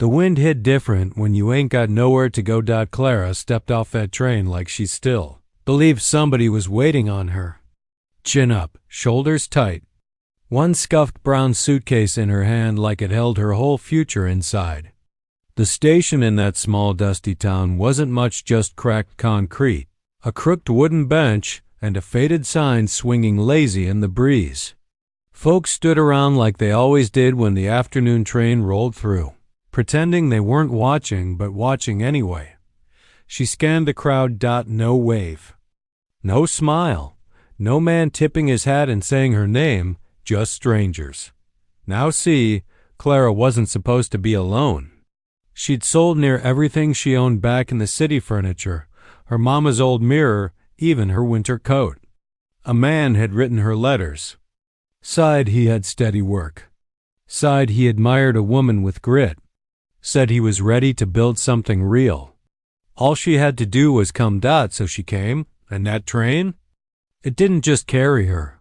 The wind hit different when you ain't got nowhere to go. Clara stepped off that train like she still believed somebody was waiting on her. Chin up, shoulders tight, one scuffed brown suitcase in her hand like it held her whole future inside. The station in that small dusty town wasn't much, just cracked concrete, a crooked wooden bench, and a faded sign swinging lazy in the breeze. Folks stood around like they always did when the afternoon train rolled through, pretending they weren't watching but watching anyway. She scanned the crowd. No wave. No smile. No man tipping his hat and saying her name, just strangers. Now see, Clara wasn't supposed to be alone. She'd sold near everything she owned back in the city: furniture, her mama's old mirror, even her winter coat. A man had written her letters. Sighed he had steady work. Sighed he admired a woman with grit. Said he was ready to build something real. All she had to do was come. So she came, and that train? It didn't just carry her.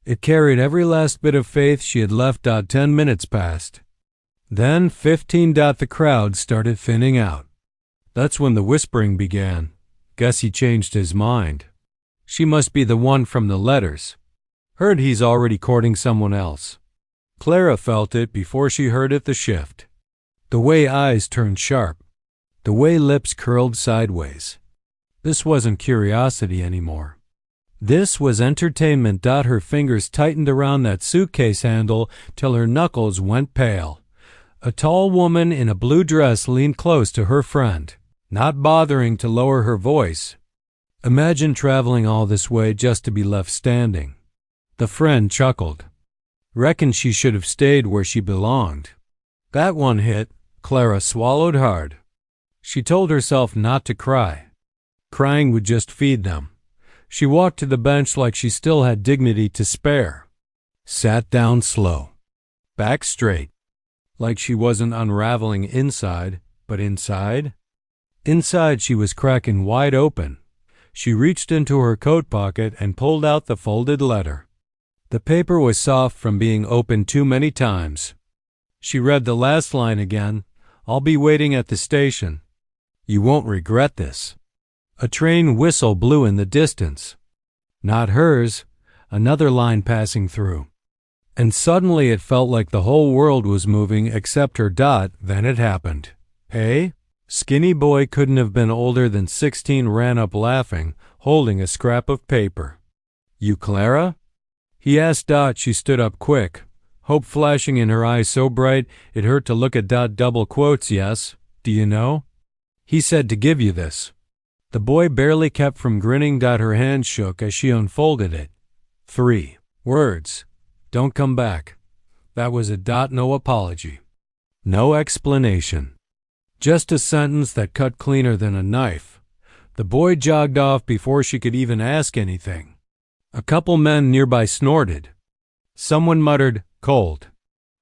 It carried every last bit of faith she had left. 10 minutes passed. Then 15. The crowd started thinning out. That's when the whispering began. Guess he changed his mind. She must be the one from the letters. Heard he's already courting someone else. Clara felt it before she heard it, the shift. The way eyes turned sharp. The way lips curled sideways. This wasn't curiosity anymore. This was entertainment. Her fingers tightened around that suitcase handle till her knuckles went pale. A tall woman in a blue dress leaned close to her friend, not bothering to lower her voice. Imagine traveling all this way just to be left standing. The friend chuckled. Reckoned she should have stayed where she belonged. That one hit. Clara swallowed hard. She told herself not to cry. Crying would just feed them. She walked to the bench like she still had dignity to spare. Sat down slow. Back straight. Like she wasn't unraveling inside, but inside? Inside she was cracking wide open. She reached into her coat pocket and pulled out the folded letter. The paper was soft from being opened too many times. She read the last line again. I'll be waiting at the station. You won't regret this. A train whistle blew in the distance. Not hers, another line passing through. And suddenly it felt like the whole world was moving except her. Then it happened. Hey? Skinny boy couldn't have been older than 16 ran up laughing, holding a scrap of paper. You Clara? He asked. She stood up quick, hope flashing in her eyes so bright it hurt to look at. Double quotes. Yes, do you know? He said to give you this. The boy barely kept from grinning. Her hand shook as she unfolded it. 3 words. Don't come back. That was it. No apology. No explanation. Just a sentence that cut cleaner than a knife. The boy jogged off before she could even ask anything. A couple men nearby snorted. Someone muttered, cold.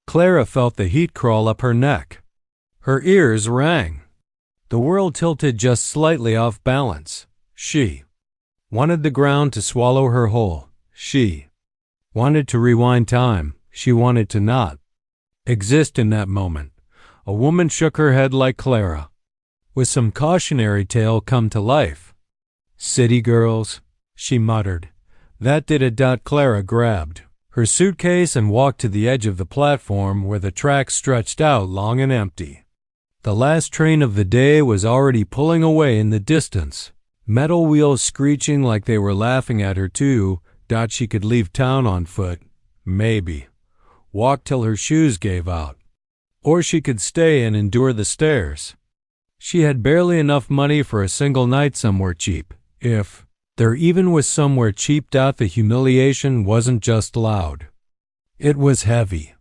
Clara felt the heat crawl up her neck. Her ears rang. The world tilted just slightly off balance. She wanted the ground to swallow her whole. She wanted to rewind time. She wanted to not exist in that moment. A woman shook her head like Clara. With some cautionary tale come to life. City girls, she muttered. That did it. Clara grabbed her suitcase and walked to the edge of the platform where the tracks stretched out long and empty. The last train of the day was already pulling away in the distance, metal wheels screeching like they were laughing at her too. She could leave town on foot, maybe, walk till her shoes gave out, or she could stay and endure the stairs. She had barely enough money for a single night somewhere cheap, if there even was somewhere cheap. The humiliation wasn't just loud. It was heavy.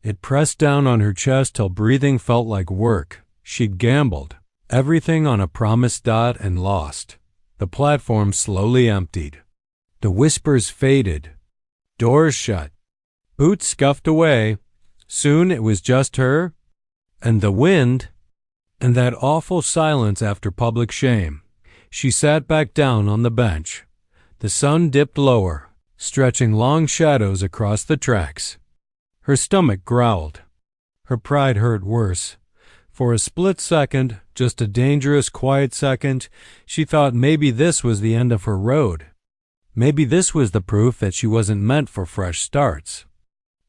It pressed down on her chest till breathing felt like work. She'd gambled everything on a promise. And lost. The platform slowly emptied. The whispers faded. Doors shut. Boots scuffed away. Soon it was just her and the wind and that awful silence after public shame. She sat back down on the bench. The sun dipped lower, stretching long shadows across the tracks. Her stomach growled. Her pride hurt worse. For a split second, just a dangerous, quiet second, she thought maybe this was the end of her road. Maybe this was the proof that she wasn't meant for fresh starts.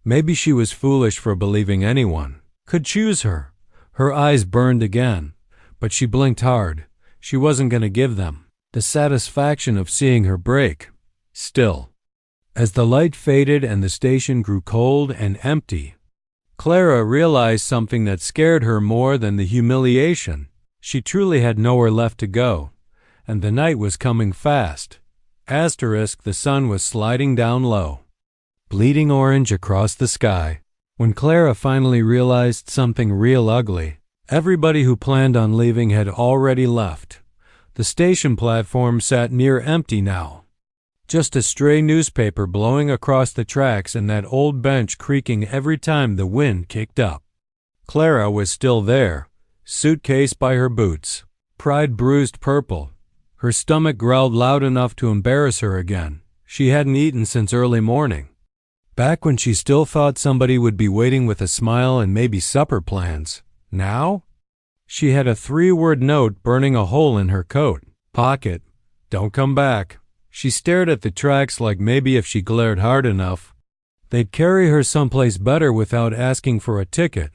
Maybe she was foolish for believing anyone could choose her. Her eyes burned again, but she blinked hard. She wasn't going to give them the satisfaction of seeing her break. Still, as the light faded and the station grew cold and empty, Clara realized something that scared her more than the humiliation. She truly had nowhere left to go, and the night was coming fast. Asterisk, the sun was sliding down low, bleeding orange across the sky. When Clara finally realized something real ugly, everybody who planned on leaving had already left. The station platform sat near empty now. Just a stray newspaper blowing across the tracks and that old bench creaking every time the wind kicked up. Clara was still there, suitcase by her boots, pride bruised purple. Her stomach growled loud enough to embarrass her again. She hadn't eaten since early morning, back when she still thought somebody would be waiting with a smile and maybe supper plans. Now? She had a 3-word note burning a hole in her coat pocket. Don't come back. She stared at the tracks like maybe if she glared hard enough, they'd carry her someplace better without asking for a ticket.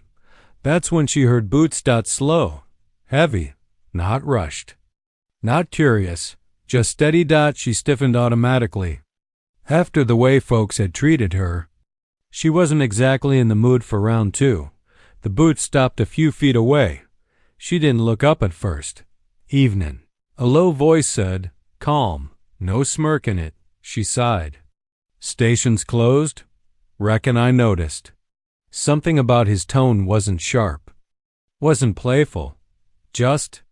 That's when she heard boots. Slow, heavy, not rushed, not curious, just steady. She stiffened automatically. After the way folks had treated her, she wasn't exactly in the mood for round 2. The boots stopped a few feet away. She didn't look up at first. Evenin'. A low voice said, calm, no smirk in it. She sighed. Station's closed? Reckon I noticed. Something about his tone wasn't sharp, wasn't playful, just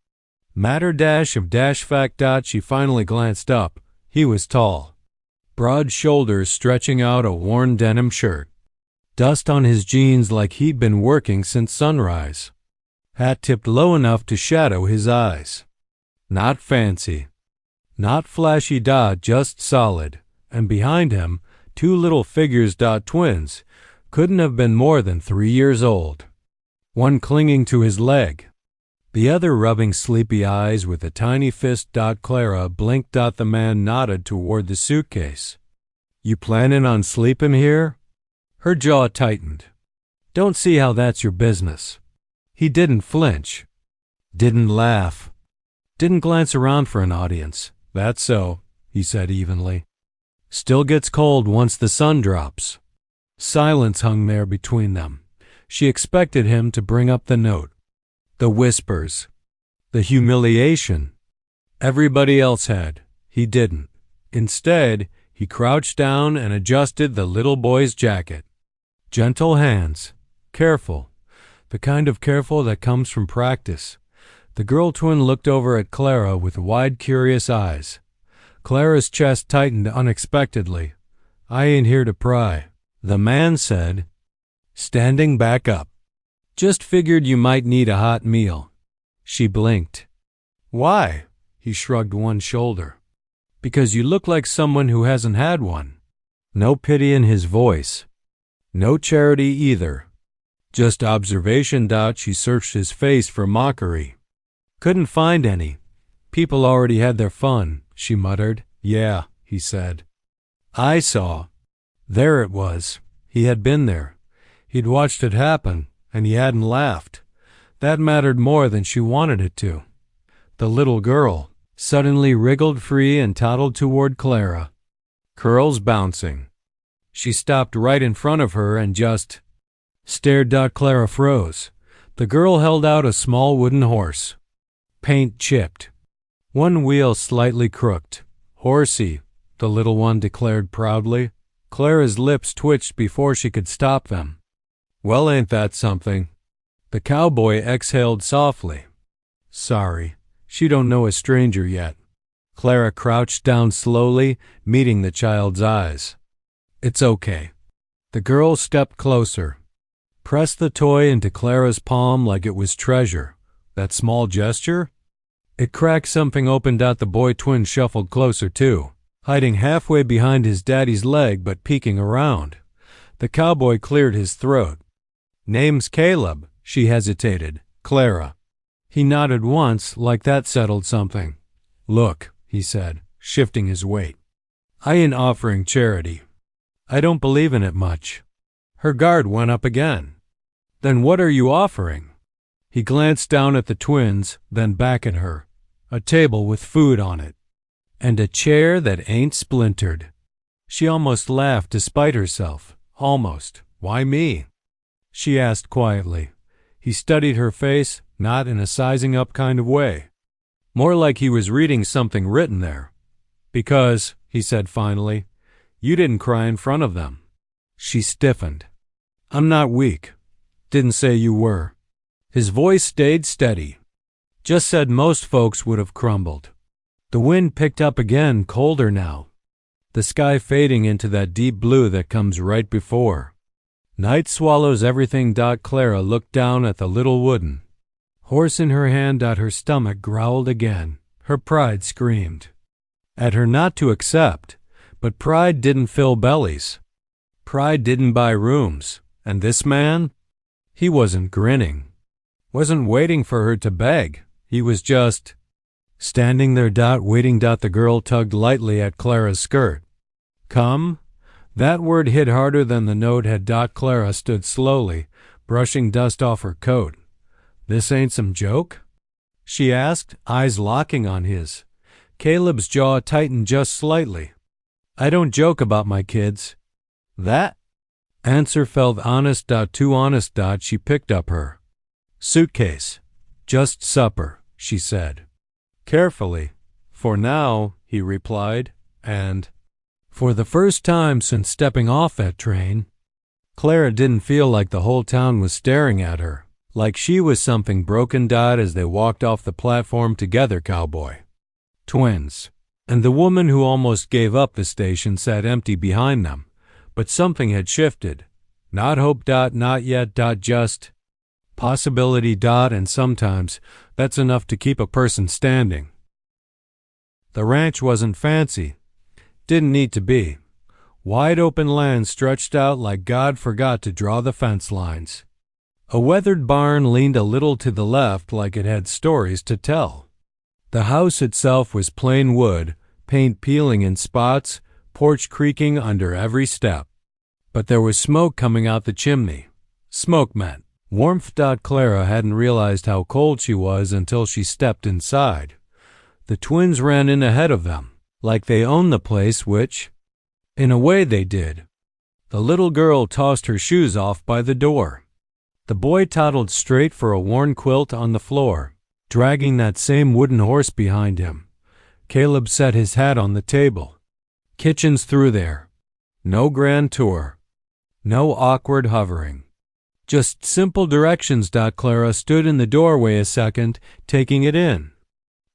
matter of fact. She finally glanced up. He was tall, broad shoulders stretching out a worn denim shirt, dust on his jeans like he'd been working since sunrise, hat tipped low enough to shadow his eyes. Not fancy, not flashy. Just solid. And behind him, 2 little figures. Twins. Couldn't have been more than 3 years old. One clinging to his leg, the other rubbing sleepy eyes with a tiny fist. Clara blinked. The man nodded toward the suitcase. You planning on sleeping here? Her jaw tightened. Don't see how that's your business. He didn't flinch, didn't laugh, didn't glance around for an audience. That's so, he said evenly. Still gets cold once the sun drops. Silence hung there between them. She expected him to bring up the note, the whispers, the humiliation. Everybody else had. He didn't. Instead, he crouched down and adjusted the little boy's jacket. Gentle hands, careful, the kind of careful that comes from practice. The girl twin looked over at Clara with wide, curious eyes. Clara's chest tightened unexpectedly. I ain't here to pry, the man said, standing back up. Just figured you might need a hot meal. She blinked. Why? He shrugged one shoulder. Because you look like someone who hasn't had one. No pity in his voice. No charity either. Just observation. She searched his face for mockery. Couldn't find any. People already had their fun, she muttered. Yeah, he said. I saw. There it was. He had been there. He'd watched it happen, and he hadn't laughed. That mattered more than she wanted it to. The little girl suddenly wriggled free and toddled toward Clara, curls bouncing. She stopped right in front of her and just stared. Clara froze. The girl held out a small wooden horse, paint chipped, one wheel slightly crooked. Horsey, the little one declared proudly. Clara's lips twitched before she could stop them. Well, ain't that something? The cowboy exhaled softly. Sorry, she don't know a stranger yet. Clara crouched down slowly, meeting the child's eyes. It's okay. The girl stepped closer, pressed the toy into Clara's palm like it was treasure. That small gesture? It cracked something open. The boy twin shuffled closer too, hiding halfway behind his daddy's leg but peeking around. The cowboy cleared his throat. Name's Caleb, she hesitated. Clara. He nodded once, like that settled something. Look, he said, shifting his weight. I ain't offering charity. I don't believe in it much. Her guard went up again. Then what are you offering? He glanced down at the twins, then back at her. A table with food on it. And a chair that ain't splintered. She almost laughed despite herself. Almost. Why me? She asked quietly. He studied her face, not in a sizing up kind of way. More like he was reading something written there. Because, he said finally, you didn't cry in front of them. She stiffened. I'm not weak. Didn't say you were. His voice stayed steady. Just said most folks would have crumbled. The wind picked up again, colder now. The sky fading into that deep blue that comes right before. Night swallows everything. Clara looked down at the little wooden horse in her hand. Her stomach growled again. Her pride screamed. At her not to accept, but pride didn't fill bellies. Pride didn't buy rooms. And this man? He wasn't grinning. Wasn't waiting for her to beg. He was just standing there. Waiting. The girl tugged lightly at Clara's skirt. Come? That word hit harder than the note had. Clara stood slowly, brushing dust off her coat. This ain't some joke? She asked, eyes locking on his. Caleb's jaw tightened just slightly. I don't joke about my kids. That answer felt honest. Too honest. She picked up her suitcase. Just supper, she said. Carefully. For now, he replied, and for the first time since stepping off that train, Clara didn't feel like the whole town was staring at her, like she was something broken. As they walked off the platform together, Cowboy, twins, and the woman who almost gave up the station sat empty behind them, but something had shifted. Not hope. Not yet. Just possibility. And sometimes that's enough to keep a person standing. The ranch wasn't fancy. Didn't need to be. Wide open land stretched out like God forgot to draw the fence lines. A weathered barn leaned a little to the left like it had stories to tell. The house itself was plain wood, paint peeling in spots, porch creaking under every step. But there was smoke coming out the chimney. Smoke meant warmth. Clara hadn't realized how cold she was until she stepped inside. The twins ran in ahead of them, like they owned the place, which, in a way, they did. The little girl tossed her shoes off by the door. The boy toddled straight for a worn quilt on the floor, dragging that same wooden horse behind him. Caleb set his hat on the table. Kitchen's through there. No grand tour. No awkward hovering. Just simple directions. Clara stood in the doorway a second, taking it in.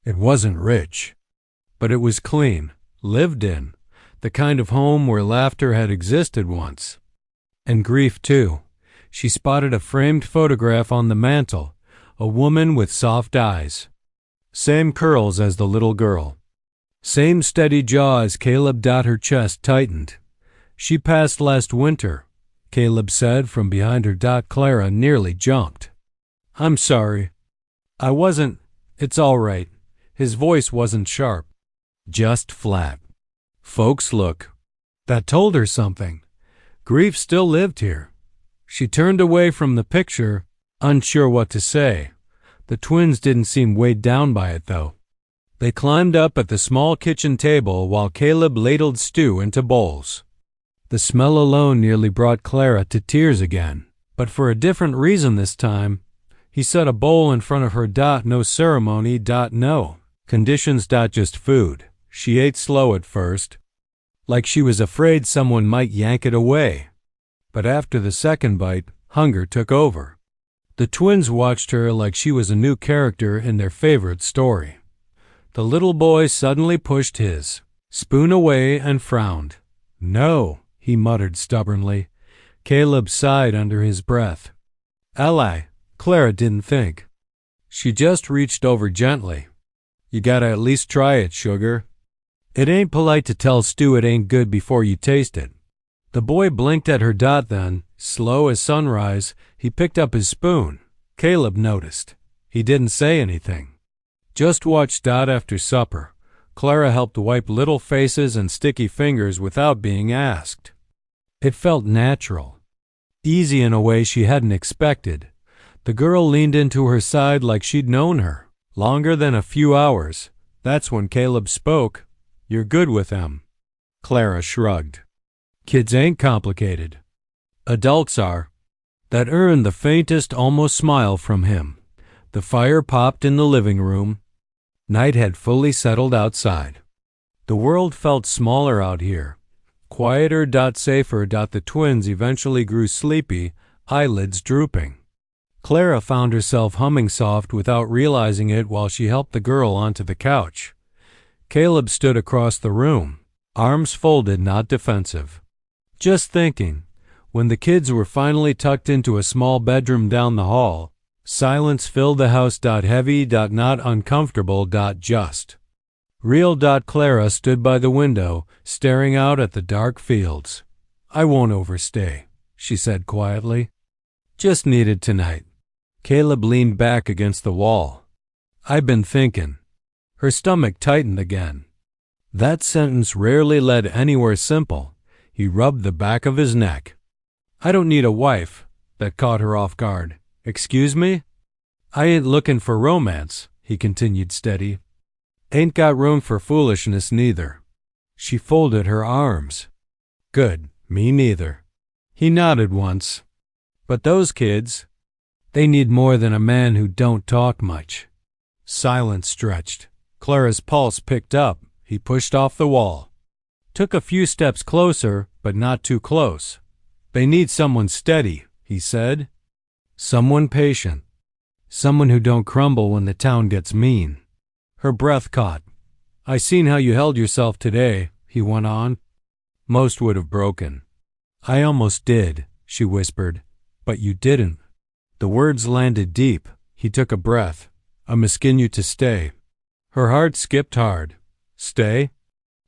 It wasn't rich, but it was clean, lived in, the kind of home where laughter had existed once. And grief, too. She spotted a framed photograph on the mantel, a woman with soft eyes. Same curls as the little girl. Same steady jaw as Caleb. Her chest tightened. She passed last winter, Caleb said from behind her. Clara nearly jumped. I'm sorry. I wasn't. It's all right. His voice wasn't sharp, just flat. Folks look. That told her something. Grief still lived here. She turned away from the picture, unsure what to say. The twins didn't seem weighed down by it, though. They climbed up at the small kitchen table while Caleb ladled stew into bowls. The smell alone nearly brought Clara to tears again, but for a different reason this time. He set a bowl in front of her. No ceremony. No conditions. Just food. She ate slow at first, like she was afraid someone might yank it away. But after the second bite, hunger took over. The twins watched her like she was a new character in their favorite story. The little boy suddenly pushed his spoon away and frowned. No, he muttered stubbornly. Caleb sighed under his breath. Ally, Clara didn't think. She just reached over gently. You gotta at least try it, sugar. It ain't polite to tell stew it ain't good before you taste it. The boy blinked at her. Then, slow as sunrise, he picked up his spoon. Caleb noticed. He didn't say anything. Just watched Dot after supper. Clara helped wipe little faces and sticky fingers without being asked. It felt natural. Easy in a way she hadn't expected. The girl leaned into her side like she'd known her. Longer than a few hours. That's when Caleb spoke. "You're good with them." Clara shrugged. "Kids ain't complicated. Adults are." That earned the faintest almost smile from him. The fire popped in the living room. Night had fully settled outside. The world felt smaller out here. Quieter, safer. The twins eventually grew sleepy, eyelids drooping. Clara found herself humming soft without realizing it while she helped the girl onto the couch. Caleb stood across the room, arms folded, not defensive. Just thinking. When the kids were finally tucked into a small bedroom down the hall, silence filled the house. Heavy, not uncomfortable. Just. Real. Clara stood by the window, staring out at the dark fields. "I won't overstay," she said quietly. "Just needed tonight." Caleb leaned back against the wall. "I've been thinking." Her stomach tightened again. That sentence rarely led anywhere simple. He rubbed the back of his neck. "I don't need a wife." That caught her off guard. "Excuse me?" "I ain't looking for romance," he continued steady. "Ain't got room for foolishness neither." She folded her arms. "Good, me neither." He nodded once. "But those kids, they need more than a man who don't talk much." Silence stretched. Clara's pulse picked up. He pushed off the wall. Took a few steps closer, but not too close. "They need someone steady," he said. "Someone patient. Someone who don't crumble when the town gets mean." Her breath caught. "I seen how you held yourself today," he went on. "Most would have broken." "I almost did," she whispered. "But you didn't." The words landed deep. He took a breath. "I'm asking you to stay." Her heart skipped hard. "Stay?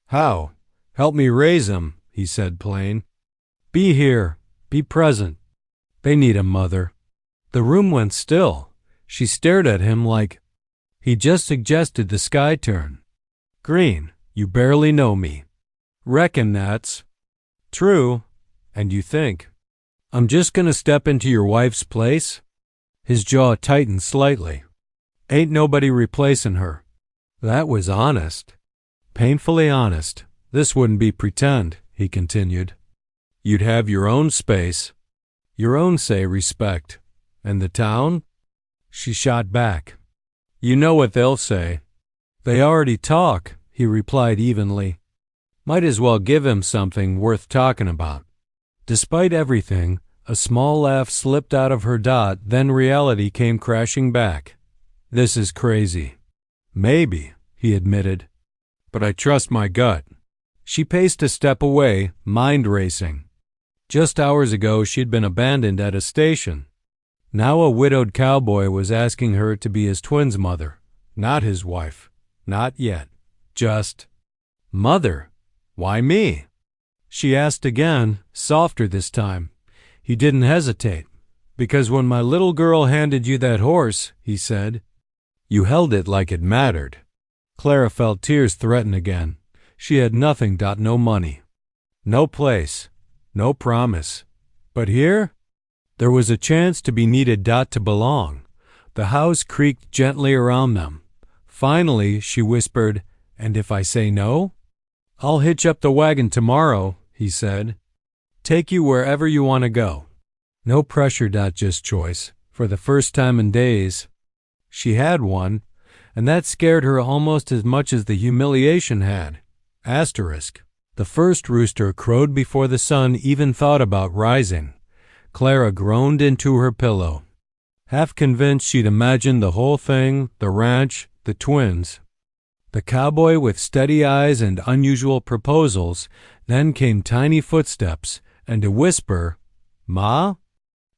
How?" "Help me raise 'em," he said plain. "Be here. Be present. They need a mother." The room went still. She stared at him like he just suggested the sky turn. "Green, you barely know me." "Reckon that's true. And you think I'm just gonna step into your wife's place?" His jaw tightened slightly. "Ain't nobody replacing her." That was honest. Painfully honest. "This wouldn't be pretend," he continued. "You'd have your own space. Your own, say, respect. And the town?" She shot back. "You know what they'll say." "They already talk," he replied evenly. Might as well give him something worth talking about. Despite everything, a small laugh slipped out of her. Then reality came crashing back. "This is crazy." "Maybe," he admitted. "But I trust my gut." She paced a step away, mind racing. Just hours ago she'd been abandoned at a station. Now a widowed cowboy was asking her to be his twins' mother. Not his wife. Not yet. Just mother. "Why me?" She asked again, softer this time. He didn't hesitate. "Because when my little girl handed you that horse," he said, "you held it like it mattered." Clara felt tears threaten again. She had nothing. No money. No place. No promise. But here? There was a chance to be needed. To belong. The house creaked gently around them. Finally, she whispered, "And if I say no?" "I'll hitch up the wagon tomorrow," he said. "Take you wherever you want to go." No pressure. Just choice. For the first time in days. She had one, and that scared her almost as much as the humiliation had. Asterisk. The first rooster crowed before the sun even thought about rising. Clara groaned into her pillow. Half convinced she'd imagined the whole thing, the ranch, the twins. The cowboy with steady eyes and unusual proposals. Then came tiny footsteps and a whisper, "Ma?"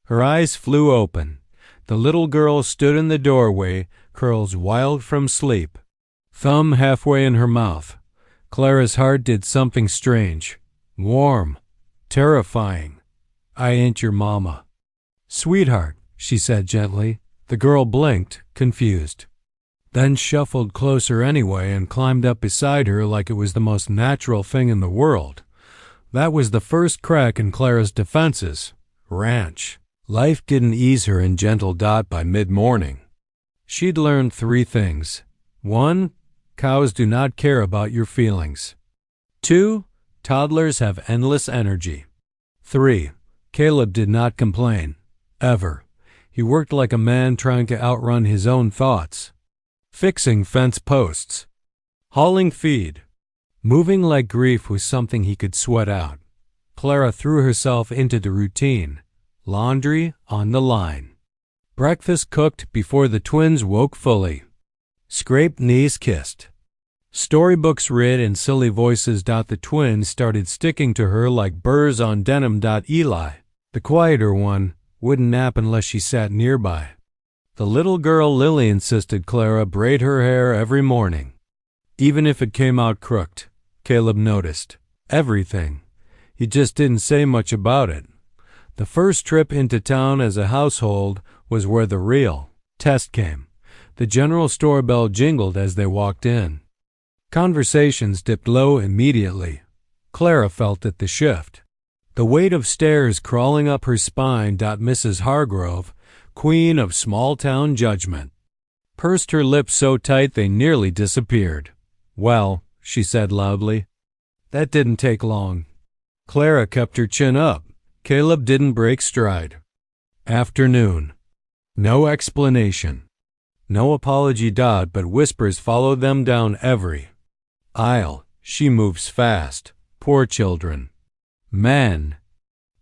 Her eyes flew open. The little girl stood in the doorway, curls wild from sleep, thumb halfway in her mouth. Clara's heart did something strange, warm, terrifying. "I ain't your mama." "Sweetheart," she said gently, The girl blinked, confused, then shuffled closer anyway and climbed up beside her like it was the most natural thing in the world. That was the first crack in Clara's defenses. Ranch. Life didn't ease her in gentle by mid-morning. She'd learned 3 things. 1. Cows do not care about your feelings. 2. Toddlers have endless energy. 3. Caleb did not complain. Ever. He worked like a man trying to outrun his own thoughts. Fixing fence posts. Hauling feed. Moving like grief was something he could sweat out. Clara threw herself into the routine. Laundry on the line. Breakfast cooked before the twins woke fully. Scraped knees kissed. Storybooks read in silly voices. The twins started sticking to her like burrs on denim. Eli, the quieter one, wouldn't nap unless she sat nearby. The little girl Lily insisted Clara braid her hair every morning. Even if it came out crooked, Caleb noticed. Everything. He just didn't say much about it. The first trip into town as a household was where the real test came. The general store bell jingled as they walked in. Conversations dipped low immediately. Clara felt it the shift. The weight of stairs crawling up her spine. Mrs. Hargrove, queen of small-town judgment, pursed her lips so tight they nearly disappeared. Well, she said loudly. That didn't take long. Clara kept her chin up. Caleb didn't break stride. Afternoon. No explanation. No apology. But whispers followed them down every aisle. She moves fast. Poor children. Men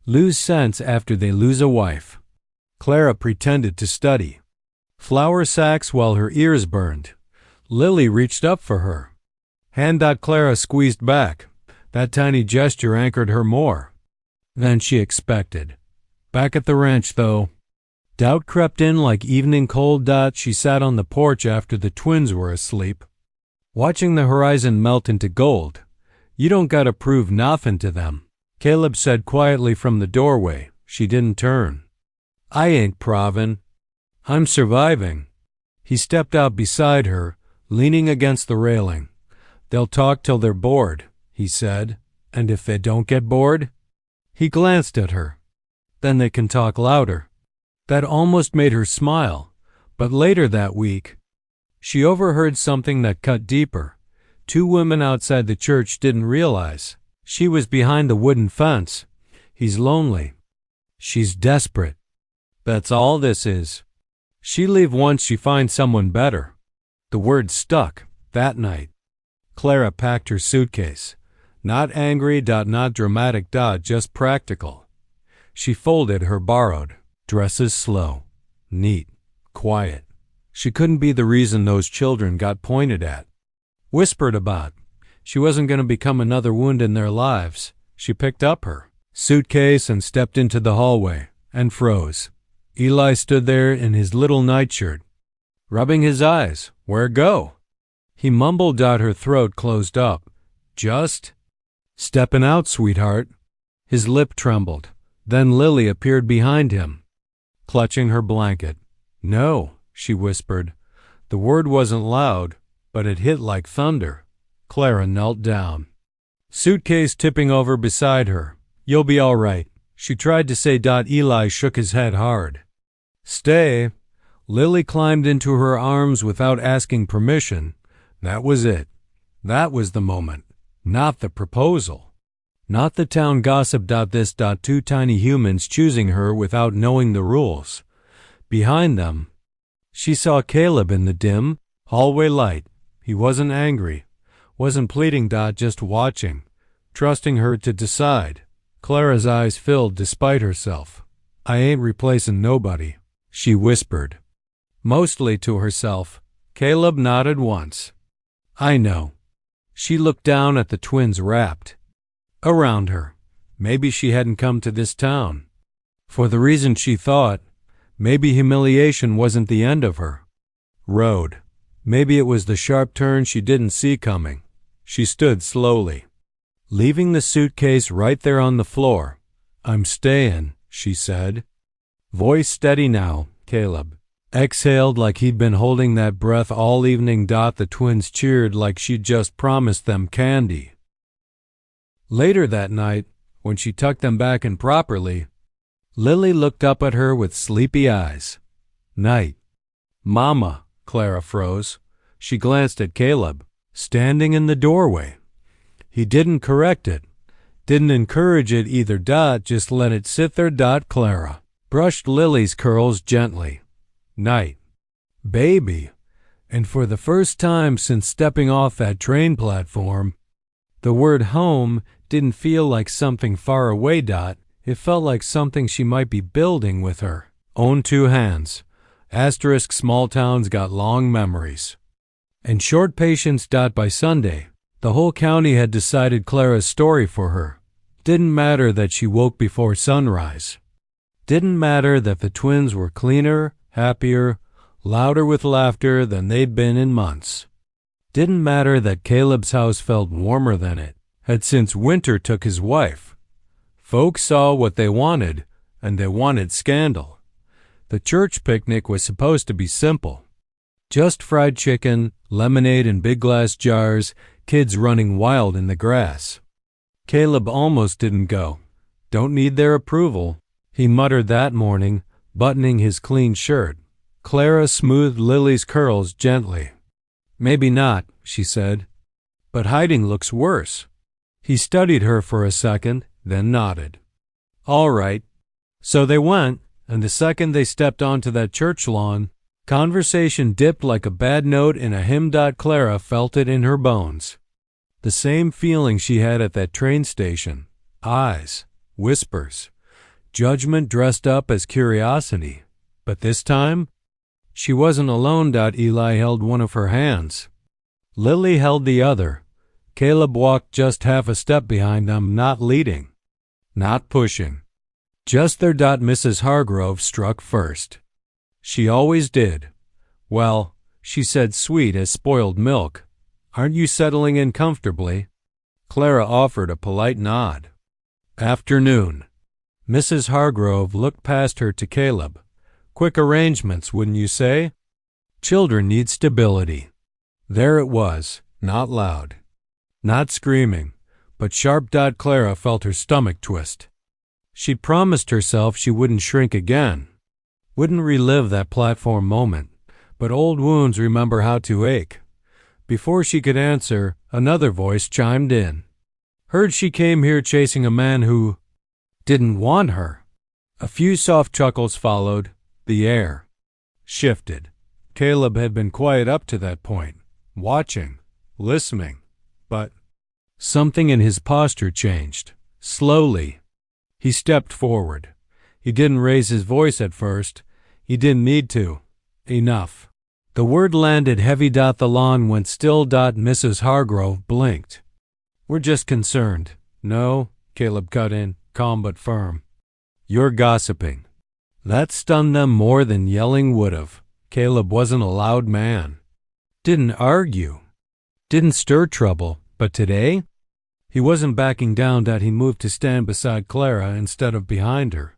lose sense after they lose a wife. Clara pretended to study. Flour sacks while her ears burned. Lily reached up for her. Hand. Clara squeezed back. That tiny gesture anchored her more than she expected. Back at the ranch, though, doubt crept in like evening cold. She sat on the porch after the twins were asleep, watching the horizon melt into gold. You don't gotta prove nothin' to them, Caleb said quietly from the doorway. She didn't turn. I ain't provin'. I'm surviving. He stepped out beside her, leaning against the railing. They'll talk till they're bored, he said. And if they don't get bored? He glanced at her. Then they can talk louder. That almost made her smile. But later that week, she overheard something that cut deeper. 2 women outside the church didn't realize. She was behind the wooden fence. He's lonely. She's desperate. That's all this is. She leave once she finds someone better. The word stuck that night. Clara packed her suitcase. Not angry. Not dramatic. Just practical. She folded her borrowed dresses slow, neat, quiet. She couldn't be the reason those children got pointed at, whispered about. She wasn't going to become another wound in their lives. She picked up her suitcase and stepped into the hallway and froze. Eli stood there in his little nightshirt, rubbing his eyes. Where go? He mumbled. Her throat closed up. Just stepping out, sweetheart. His lip trembled. Then Lily appeared behind him, clutching her blanket. No, she whispered. The word wasn't loud, but it hit like thunder. Clara knelt down, suitcase tipping over beside her. You'll be all right, she tried to say. Eli shook his head hard. Stay. Lily climbed into her arms without asking permission. That was it. That was the moment, not the proposal. Not the town gossip. This. 2 tiny humans choosing her without knowing the rules. Behind them, she saw Caleb in the dim hallway light. He wasn't angry, wasn't pleading. Just watching, trusting her to decide. Clara's eyes filled despite herself. I ain't replacing nobody, she whispered, mostly to herself. Caleb nodded once. I know. She looked down at the twins wrapped around her. Maybe she hadn't come to this town for the reason she thought. Maybe humiliation wasn't the end of her road. Maybe it was the sharp turn she didn't see coming. She stood slowly, leaving the suitcase right there on the floor. I'm staying, she said. Voice steady now. Caleb, exhaled like he'd been holding that breath all evening. The twins cheered like she'd just promised them candy. Later that night, when she tucked them back in properly, Lily looked up at her with sleepy eyes. "Night." "Mama," Clara froze. She glanced at Caleb, standing in the doorway. He didn't correct it, didn't encourage it either. Just let it sit there. Clara brushed Lily's curls gently. "Night, baby." And for the first time since stepping off that train platform, the word home didn't feel like something far away. It felt like something she might be building with her own two hands. Asterisk small towns got long memories and short patience. By Sunday, the whole county had decided Clara's story for her. Didn't matter that she woke before sunrise. Didn't matter that the twins were cleaner, happier, louder with laughter than they'd been in months. Didn't matter that Caleb's house felt warmer than it had since Winter took his wife. Folks saw what they wanted, and they wanted scandal. The church picnic was supposed to be simple. Just fried chicken, lemonade in big glass jars, kids running wild in the grass. Caleb almost didn't go. "Don't need their approval," he muttered that morning, buttoning his clean shirt. Clara smoothed Lily's curls gently. "Maybe not," she said, "but hiding looks worse." He studied her for a second, then nodded. "All right." So they went, and the second they stepped onto that church lawn, conversation dipped like a bad note in a hymn. Clara felt it in her bones. The same feeling she had at that train station. Eyes, whispers, judgment dressed up as curiosity. But this time, she wasn't alone. Eli held one of her hands. Lily held the other. Caleb walked just half a step behind them, not leading, not pushing. Just there. Mrs. Hargrove struck first. She always did. "Well," she said, sweet as spoiled milk, "aren't you settling in comfortably?" Clara offered a polite nod. "Afternoon." Mrs. Hargrove looked past her to Caleb. "Quick arrangements, wouldn't you say? Children need stability." There it was, not loud, not screaming, but sharp. Clara felt her stomach twist. She'd promised herself she wouldn't shrink again, wouldn't relive that platform moment, but old wounds remember how to ache. Before she could answer, another voice chimed in. "Heard she came here chasing a man who didn't want her." A few soft chuckles followed. The air shifted. Caleb had been quiet up to that point, watching, listening, but something in his posture changed. Slowly, he stepped forward. He didn't raise his voice at first. He didn't need to. Enough. The word landed heavy. The lawn went still. Mrs. Hargrove blinked. "We're just concerned." "No," Caleb cut in, calm but firm. "You're gossiping." That stunned them more than yelling would have. Caleb wasn't a loud man. Didn't argue. Didn't stir trouble. But today, he wasn't backing down. He moved to stand beside Clara instead of behind her.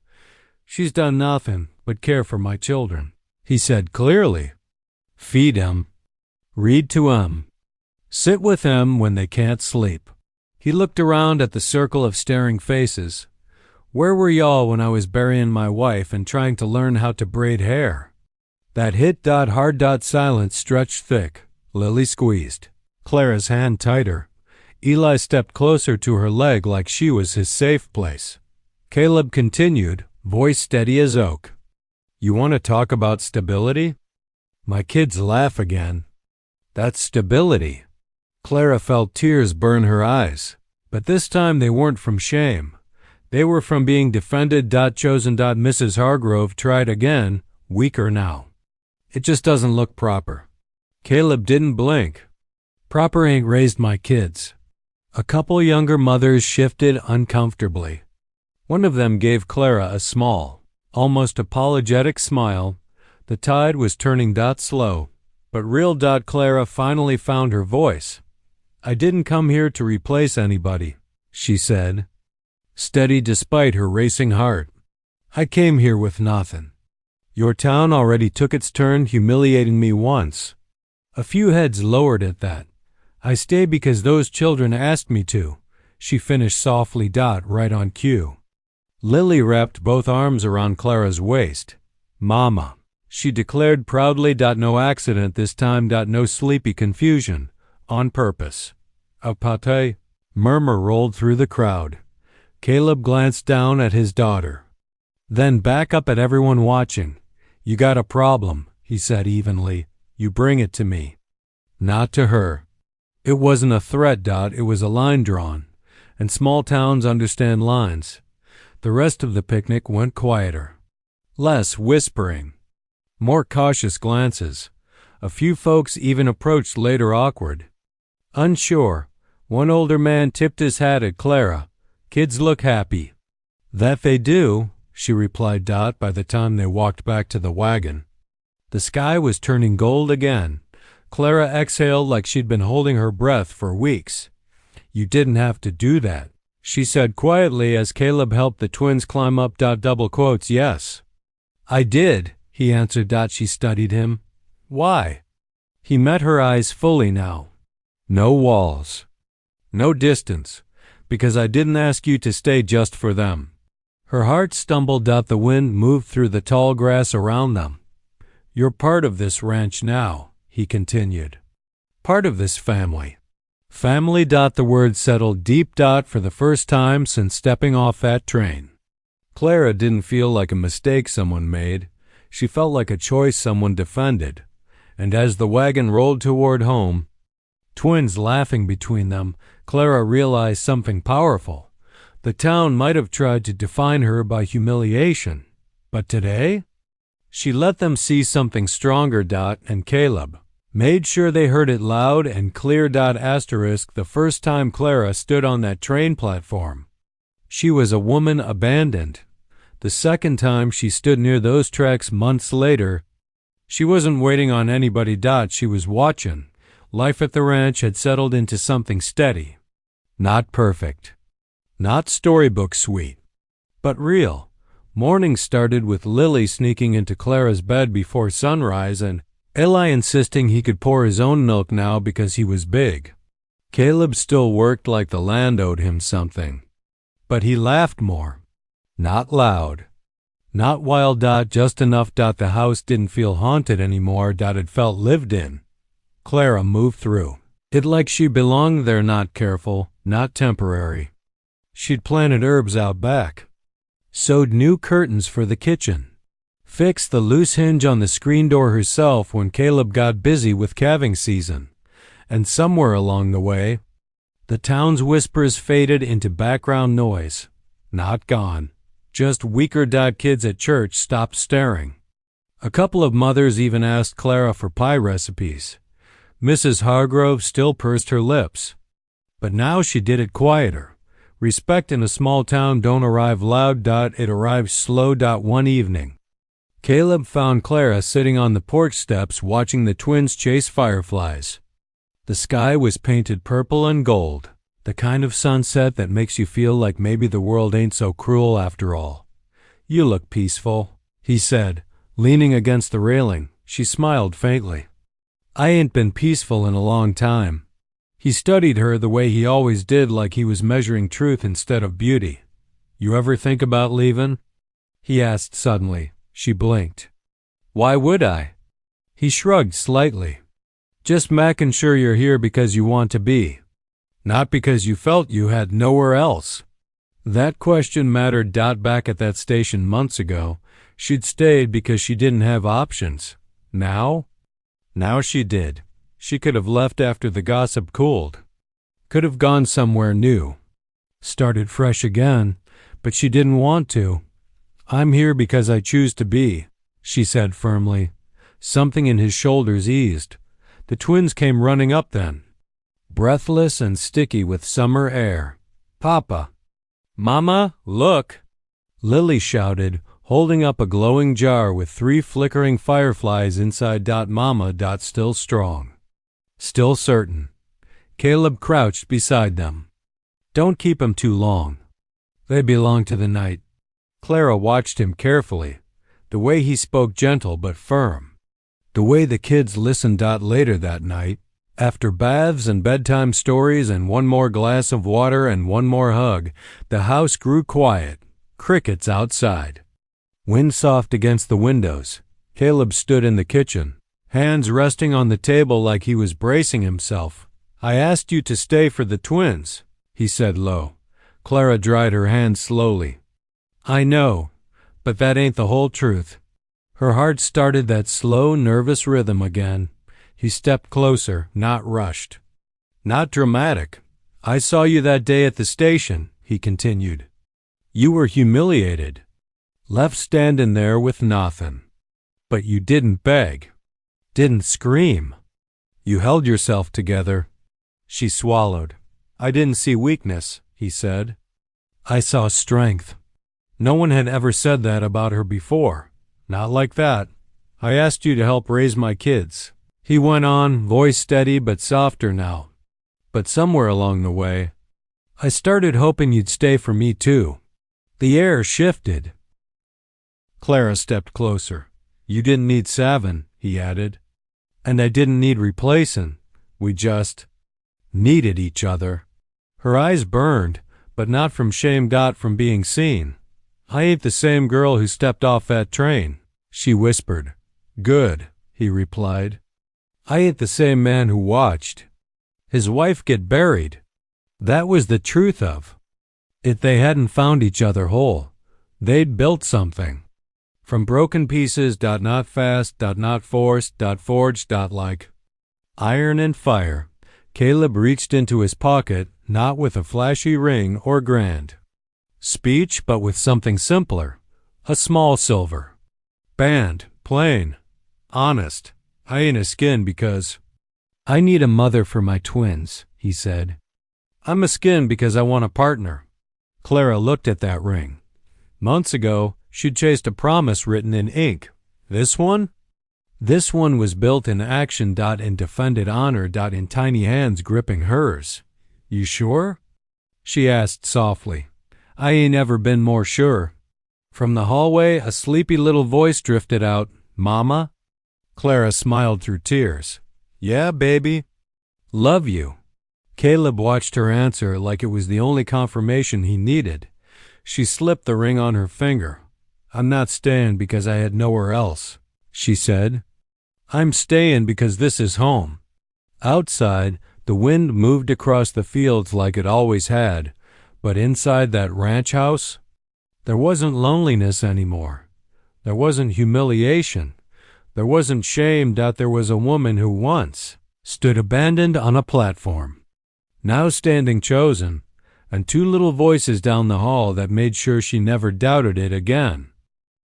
"She's done nothing but care for my children," he said clearly. "Feed 'em. Read to 'em. Sit with 'em when they can't sleep." He looked around at the circle of staring faces. "Where were y'all when I was burying my wife and trying to learn how to braid hair?" That hit. Hard. Silence stretched thick. Lily squeezed Clara's hand tighter. Eli stepped closer to her leg like she was his safe place. Caleb continued, voice steady as oak. "You want to talk about stability?" My kids laugh again. "That's stability." Clara felt tears burn her eyes, but this time they weren't from shame. They were from being defended. Chosen. Mrs. Hargrove tried again, weaker now. "It just doesn't look proper." Caleb didn't blink. "Proper ain't raised my kids." A couple younger mothers shifted uncomfortably. One of them gave Clara a small, almost apologetic smile. The tide was turning. Slow, but real. Clara finally found her voice. "I didn't come here to replace anybody," she said, steady despite her racing heart. "I came here with nothing. Your town already took its turn humiliating me once. A few heads lowered at that. I stay because those children asked me to, she finished softly. Right on cue. Lily wrapped both arms around Clara's waist. Mama, she declared proudly. No accident this time. No sleepy confusion. On purpose. A pate murmur rolled through the crowd. Caleb glanced down at his daughter. Then back up at everyone watching. You got a problem, he said evenly. You bring it to me. Not to her. It wasn't a threat. It was a line drawn. And small towns understand lines. The rest of the picnic went quieter. Less whispering. More cautious glances. A few folks even approached later awkward. Unsure, one older man tipped his hat at Clara. Kids look happy. That they do, she replied. By the time they walked back to the wagon, the sky was turning gold again. Clara exhaled like she'd been holding her breath for weeks. You didn't have to do that, she said quietly as Caleb helped the twins climb up. Double quotes. Yes, I did, he answered. She studied him. Why? He met her eyes fully now. No walls. No distance. Because I didn't ask you to stay just for them. Her heart stumbled. The wind moved through the tall grass around them. You're part of this ranch now, he continued. Part of this family. Family. The word settled deep. For the first time since stepping off that train. Clara didn't feel like a mistake someone made. She felt like a choice someone defended. And as the wagon rolled toward home, twins laughing between them, Clara realized something powerful. The town might have tried to define her by humiliation, but today, she let them see something stronger. And Caleb made sure they heard it loud and clear. The first time Clara stood on that train platform, she was a woman abandoned. The second time she stood near those tracks months later, she wasn't waiting on anybody. She was watching. Life at the ranch had settled into something steady. Not perfect. Not storybook sweet. But real. Morning started with Lily sneaking into Clara's bed before sunrise and Eli insisting he could pour his own milk now because he was big. Caleb still worked like the land owed him something. But he laughed more. Not loud. Not wild. Just enough. The house didn't feel haunted anymore. It felt lived in. Clara moved through it like she belonged there, not careful, not temporary. She'd planted herbs out back, sewed new curtains for the kitchen, fixed the loose hinge on the screen door herself when Caleb got busy with calving season. And somewhere along the way, the town's whispers faded into background noise. Not gone, just weaker. Kids at church stopped staring. A couple of mothers even asked Clara for pie recipes. Mrs. Hargrove still pursed her lips. But now she did it quieter. Respect in a small town don't arrive loud. It arrives slow. One evening, Caleb found Clara sitting on the porch steps watching the twins chase fireflies. The sky was painted purple and gold, the kind of sunset that makes you feel like maybe the world ain't so cruel after all. You look peaceful, he said, leaning against the railing. She smiled faintly. I ain't been peaceful in a long time. He studied her the way he always did, like he was measuring truth instead of beauty. You ever think about leaving? He asked suddenly. She blinked. Why would I? He shrugged slightly. Just making sure you're here because you want to be, not because you felt you had nowhere else. That question mattered. Back at that station months ago, she'd stayed because she didn't have options. Now she did. She could have left after the gossip cooled. Could have gone somewhere new. Started fresh again, but she didn't want to. I'm here because I choose to be, she said firmly. Something in his shoulders eased. The twins came running up then, breathless and sticky with summer air. Papa. Mama, look, Lily shouted, holding up a glowing jar with 3 flickering fireflies inside. Mama. Still strong. Still certain. Caleb crouched beside them. Don't keep 'em too long. They belong to the night. Clara watched him carefully. The way he spoke gentle but firm. The way the kids listened. Later that night, after baths and bedtime stories and one more glass of water and one more hug, the house grew quiet. Crickets outside. Wind soft against the windows. Caleb stood in the kitchen, hands resting on the table like he was bracing himself. "I asked you to stay for the twins," he said low. Clara dried her hands slowly. "I know, but that ain't the whole truth." Her heart started that slow, nervous rhythm again. He stepped closer, not rushed. "Not dramatic. I saw you that day at the station," he continued. "You were humiliated. Left standing there with nothing. But you didn't beg. Didn't scream. You held yourself together." She swallowed. "I didn't see weakness," he said. "I saw strength." No one had ever said that about her before. Not like that. "I asked you to help raise my kids," he went on, voice steady but softer now. "But somewhere along the way, I started hoping you'd stay for me too." The air shifted. Clara stepped closer. "You didn't need savin'," he added. "And I didn't need replacin'. We just needed each other." Her eyes burned, but not from shame got from being seen. "I ain't the same girl who stepped off that train," she whispered. "Good," he replied. "I ain't the same man who watched his wife get buried." That was the truth of it. They hadn't found each other whole. They'd built something. From broken pieces. Not fast. Not forced. Forged. Like iron and fire. Caleb reached into his pocket, not with a flashy ring or grand speech, but with something simpler. A small silver band, plain, honest. "I ain't a skin because I need a mother for my twins," he said. "I'm a skin because I want a partner." Clara looked at that ring. Months ago, she'd chased a promise written in ink. This one? This one was built in action. In defended honor. In tiny hands gripping hers. "You sure?" she asked softly. "I ain't ever been more sure." From the hallway, a sleepy little voice drifted out. "Mama?" Clara smiled through tears. "Yeah, baby. Love you." Caleb watched her answer like it was the only confirmation he needed. She slipped the ring on her finger. "I'm not staying because I had nowhere else," she said. "I'm staying because this is home." Outside, the wind moved across the fields like it always had, but inside that ranch house, there wasn't loneliness anymore. There wasn't humiliation. There wasn't shame. There was a woman who once stood abandoned on a platform, now standing chosen, and two little voices down the hall that made sure she never doubted it again.